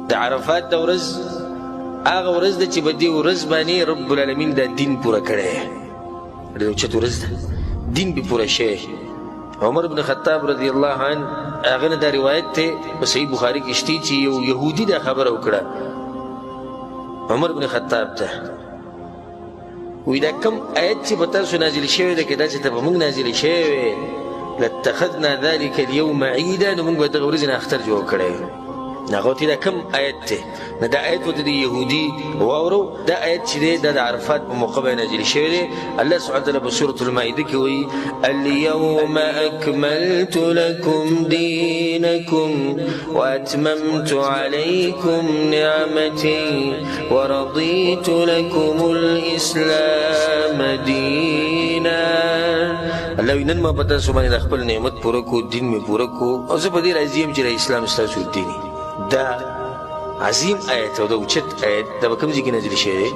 د عرفات د ورځ هغه ورځ ده چې په دې ورځ باندې رب العالمین دا دین پوره کړی ډېر اوچت ورځ ده دین به پوره شوی عمر بن خطاب رضی الله عنه هغه نه دا روایت دی په صحیح بخاري کې شته چې یو یهودي دا خبره وکړه عمر بن خطاب ته وی دا کم آیت چې په تاسو نازل شوی ده که دا چې ته په موږ نازل شوی لاتخذنا ذلك اليوم عیدا نو موږ به دغه ورځې نه اختر جوړ کړی هغه ورته دا کم آیت دی نه دا آیت ورته د یهودي واورو دا آیت چې دی دا د عرفات په موقع باندې نازل شوی دی الله سبحانه وتعالی په سورة المائده کې وایي اليوم اکملت لکم دینکم واتممت علیکم نعمتي ورضیت لکم الاسلام دینا الله وی نن ما په تاسو باندې د خپل نعمت پوره کو دین مې پوره کو او زه په دې راضي یم چې اسلام ستاسو دین دا عظیم آیت او دا اوچت آیت دا به کوم ځای کې نازل شوی دی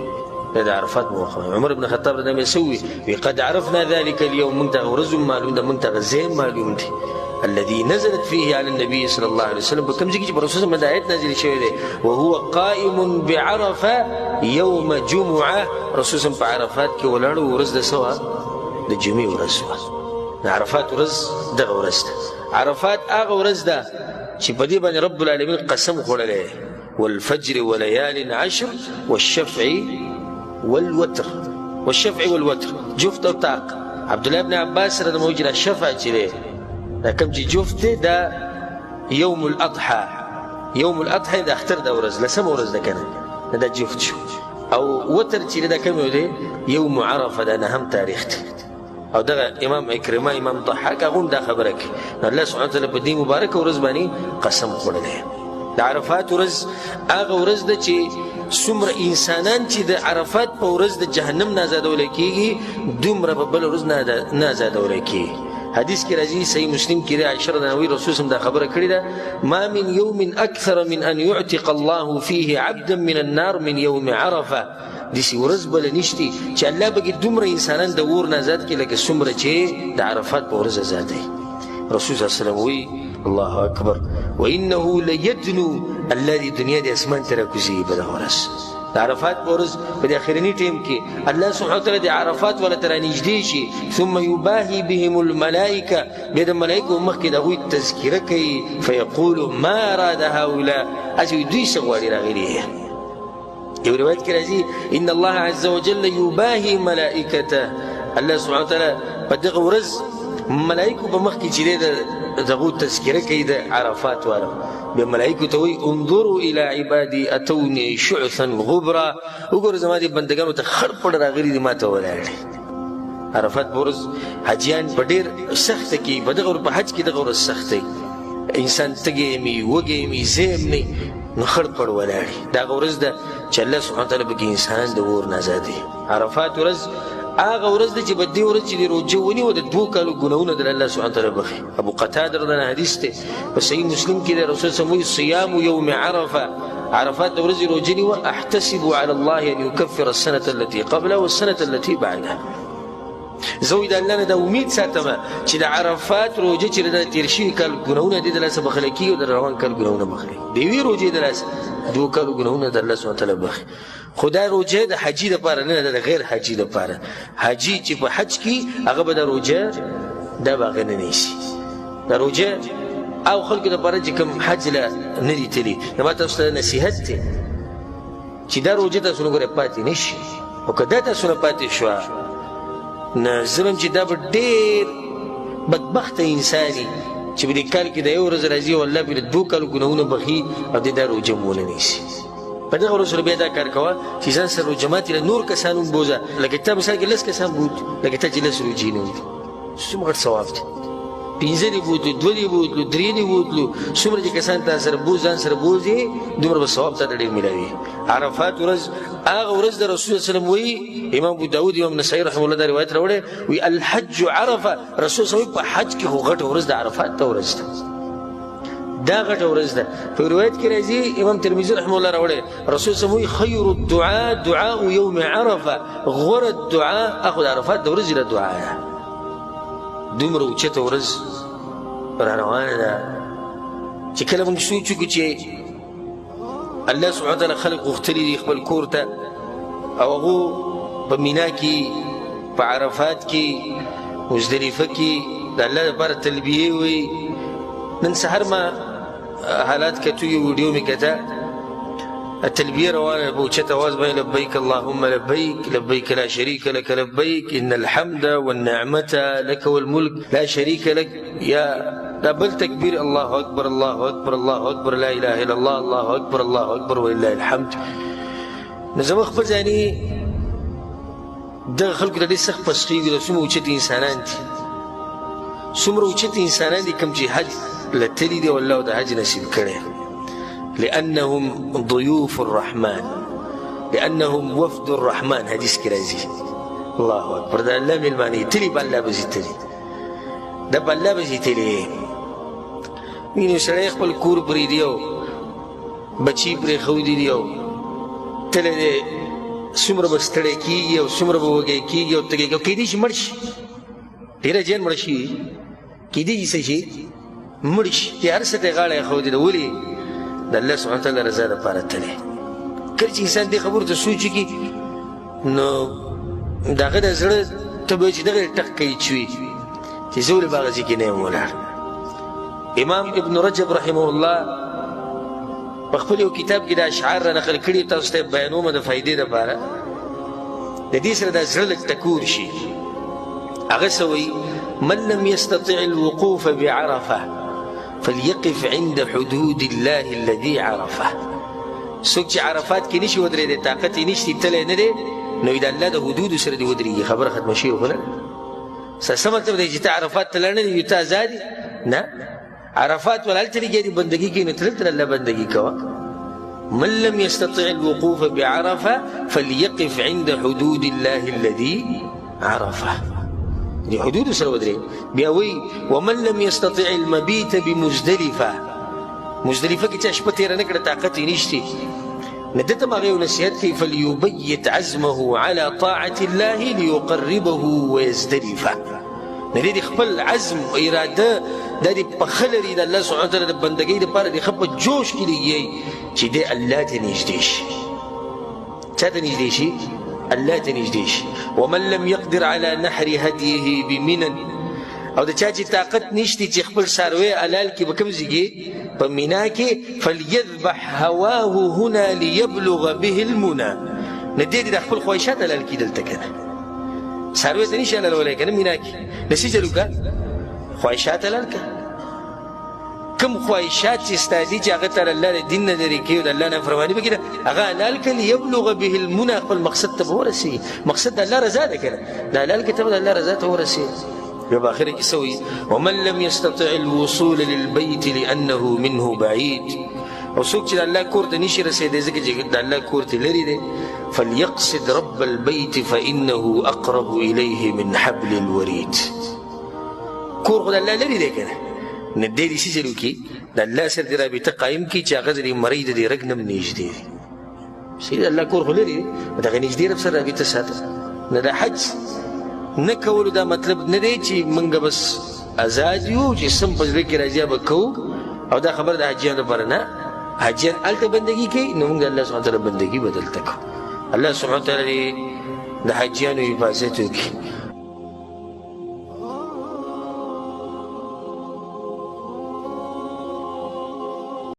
دا د عرفات موقع عمر بن خطاب رضی الله عنه وی قد عرفنا ذلك اليوم موږ ته ورځ معلوم ده موږ ته ځای معلوم دی الذي نزلت فيه على النبي صلى الله عليه وسلم په کوم ځای کې چې رسول الله آیت نازل شوی دی وهو قائم بعرفه يوم جمعه رسول الله په عرفات کې ولاړ ورځ د سوا د جمعې ورځ د عرفات ورځ دغه ورځ ده عرفات هغه ورځ ده چې په دې باندې رب العالمین قسم خوړلی والفجر وليال عشر والشفع والوتر جفت او طاق عبد الله بن عباس رضی الله عنه شفع چې دی دا کوم چې جفت دی دا یوم الاضحى د اختر د ورځ لسمه ورځ ده کنه دا جفت شو او وتر چې دا کوم دی یوم عرفه دا نهم تاریخ دی او دغه امام اکرمه امام ضحاک هغه دا خبره کوي الله سبحانه وتعالی په دې مبارکه ورځ باندې قسم خوړلی د عرفات ورځ هغه ورځ ده چې څومره انسانان چې د عرفات په ورځ د جهنم نه ازادولی کېږي دومره په بله ورځ نه ازادولی کېږي حدیث کې راځي صحیح مسلم کې دی عائشه رضی الله عنها رسول الله دا خبره کړې ده ما من يوم اكثر من ان يعتق الله فيه عبدا من النار من يوم عرفه دسی ورځ بله نشتی چې الله بګي دومره انسانان د اور نه آزاد کړي لکه څومره چې د عرفات په ورځ آزاد دی رسول صلی الله علیه وسلم وی الله اکبر وانه ليدنو الذي دنیا د اسمان ته راکوزي په دغه ورځ د عرفات په ورځ په دې اخرني ټیم کې الله سبحانه وتعالی د عرفات ولا تر نږدې شي ثم يباهي بهم الملائکه بیا د ملائکو مخکې د هغوی تذکره کوي فیقول ما اراد هؤلاء اچې دوی څه غواړي راغلي یو روایت کې راځي ان الله عز وجل يباهي ملائکته الله سبحانه وتعالی په دغه ورځ ملائکو په مخ کې چې دغه تذکره کوي د عرفات والا بیا ملائکو ته وایي انظروا الى عبادي اتوني شعثا غبرا وګوره زما دې بندګانو ته خړ پړ راغلي دي ما ته ولاړ عرفات په ورځ حاجیان په ډېر سخته کې په دغه په حج کې دغه ورځ سخته انسان تږی وي وږی وي زیم نه نو خړ پړ ولاړي دغه ورځ ده چې الله سبحانه وتعالی پکې انسان د اور نه ازادوي عرفات ورځ هغه ورځ ده چې په دې ورځ چې د روژه ونیوه د 2 کالو ګناهونه در الله سبحانه وتعالی بخي ابو قتاده رضی الله عنه حدیث دی په صحیح مسلم کې د رسول صلی الله علیه وسلم صيام يوم عرفه عرفات د ورځې روژه نیوه احتسب على الله ان يكفر السنه التي قبلها والسنه التي بعدها زه د الله نه د امید ساتم چې د عرفات روژه چې د تېر شوي کال ګناهونه دې د لاسه بخلی کېږي او د روان کال ګناهونه بخلي د یوې روژې د لاسه 2 کالو ګناهونه د الله سبحانه وتعالی بخي خو دا روژه د حاجي دپاره نه ده د غیر حاجي دپاره حاجي چې په حج کې هغه به د روژه دا به هغه نه نیسي د روژه او خلکو دپاره چې کوم حج له نه دي تلي نو ما تاسو ته نصیحت دی چې دا روژه تاسو نه ګوره پاتې نه شي او که دا تاسو نه پاتې شوه نه زه وایم چې دا به ډېر بدبخته انساني چې په دې کال کې د یو ورځ راځي او الله پرې 2 کالو ګناهونه بخي او دې دا روژه مو ونه نیسي په دغه ورځ بیا دا کار کوه چې ځان سره روژهماتې له نور کسان وبوځه لکه تا مثال کې 10 کسان بوت لکه تا چې 10 روژې نه وي څومره غټ ثواب دی 15 دې بوتلو 2 دې بوتلو 3 دې بوتلو څومره چې کسان تا سره بوځ ځان سره بوځې دومره به ثواب تا ته ډېر میلاوي عرفات ورځ هغه ورځ د رسول صلی الله علیه وسلم وایي امام ابو داود امام نسائی رحمه الله دا روایت راوړی وایي الحج عرفه رسول صلی الله علیه وسلم په حج کې خو غټه ورځ د عرفات ته ورځ ده دا غټه ورځ ده په روایت کې راځي امام ترمذي رحمه الله راوړی رسول صلی الله علیه وسلم وایي خیر الدعاء دعاء یوم عرفه غوره الدعاء هغه د عرفات د ورځې له دعا ده دومره اوچته ورځ را روانه ده چې کله موږ سوچ وکړو چې الله سبحانه وتعالی خلق غوښتلي دي خپل کور ته او هغو په مینا کې په عرفات کې مزدلفه کې د الله لپاره تلبیې وایي. نن سهار ما حالات کتو یو ویډیو مې کته التلبیه روانه په اوچت اواز باندې لبیک اللهم لبیک لبیک لا شریک لك لبیک ان الحمد والنعمة لك والملك لا شریک لك یا دا بل تکبیر الله اکبر الله اکبر الله اکبر لا اله الا الله الله اکبر الله اکبر ولله الحمد. نو زما خپل ځاني دغه خلکو ته ډېر سخت پسخېږي د څومره اوچت انسانان دي څومره اوچت انسانان دي کوم چې حج له تللي دي او الله د حج نصیب کړی لأنهم ضيوف الرحمن لأنهم وفد الرحمن حدیث کې راځي. الله اکبر دا الله مېلمانه یې تلي به الله به ځي تلي دا به الله به ځي تلي وینو سړی خپل کور پرېږدي او بچي پرېښودي دي او تللی دی څومره به ستړی کېږي او څومره به وږی کېږي او تږی کېږي او کېدای شي مړ شي ډېره جین مړ شي کېدای شي څه شي مړ شي چې هر څه ته یې غاړه ایښودې ده ولې د الله سبحانه وتعالی رضا دپاره تللی. کله چې انسان دې خبرو ته سوچ وکړي نو د هغه د زړه ته به چې دغه ټک کوي چوي چې زه ولې به هغه ځای کې نه یم ولاړ. امام ابن رجب رحمه الله په خپل یو کتاب کې دا اشعار را نقل کړي تاسو ته بیانومه د فایدې دپاره د دې سره دا زړه لږ ټکور شي. هغه څه وایي من لم يستطع الوقوف بعرفه فليقف عند حدود الله الذي عرفه. څوک چې عرفات کې نشي ودرېدی طاقت یې نشته تللی نه دی نو د الله د حدودو سره دې ودرېږي. خبره ختمه شوې خو نه څه مطلب دی چې ته عرفات ته لاړ نه دی ته ازاد یې نه عرفات ولا هلته لګیا دي بندګي کوي نو ته دلته الله بندګي کوه. من لم يستطع الوقوف بعرفه فليقف عند حدود الله الذي عرفه. دي حدود سره ودرې بیا وایي ومن لم يستطع المبيت بمزدلفه مزدلفه کې چې شپه تېره نه کړه طاقت یې نشته نو ده ته هم هغه یو نصیحت کوي فليبيت عزمه على طاعة الله ليقربه ويزدلفه. نو دې خپل عزم او اراده دا دې پخه لري د الله سبحانه وتعالی د بندګۍ دپاره دې ښه په جوش کې لګي چې دی الله ته نږدې شي. چا ته نږدې شي؟ الله ته نږدې شي. ومن لم يقدر على نحر هديه بمنى او د چا چې طاقت نشته چې خپل څاروی حلال کړي به کوم ځای کې په مینا کې فليذبح هواه هنا ليبلغ به المنى. نو دې د خپل خواهشات حلال کړي دلته که نه څاروی ته نشي حلالولی که نه مینا کې نسي چلو که خواهشات حلال که کوم خواهشات چې ستا دي چې هغه ته الله د دین نه لرې کوي او د الله نافرماني پکې ده هغه حلال کړه لیبلغ به المنى خپل مقصد ته به ورسېږي. مقصد د الله رضا ده که نه د حلال کې ته به د الله رضا ته ورسېږي. بیا په آخره کې څه وایي ومن لم يستطع الوصول للبيت لأنه منه بعيد او څوک چې د الله کور ته نشي رسېدی ځکه چې د الله کور ته لرې دی فليقصد رب البيت فإنه أقرب إليه من حبل الوريد. کور خو د الله لرې دی که نه نو دی دې څه چل وکړي د الله سره دې رابطه قایم کړي چې هغه د دې مرۍ د دې رګ نه هم نږدې دی. صحیح د الله کور خو لرې دی دغه نږدې رب سره رابطه ساته. نو د حج نه کولو دا مطلب نه دی چې موږ بس ازاد یو چې سم په زړه کې راځي به کوو او دا خبره د حاجیانو لپاره نه. حاجیان هلته بندګي کوي نو موږ د الله سبحانه وتعالی بندګي به دلته کوو. الله سبحانه وتعالی د حاجیانو حفاظت وکړي.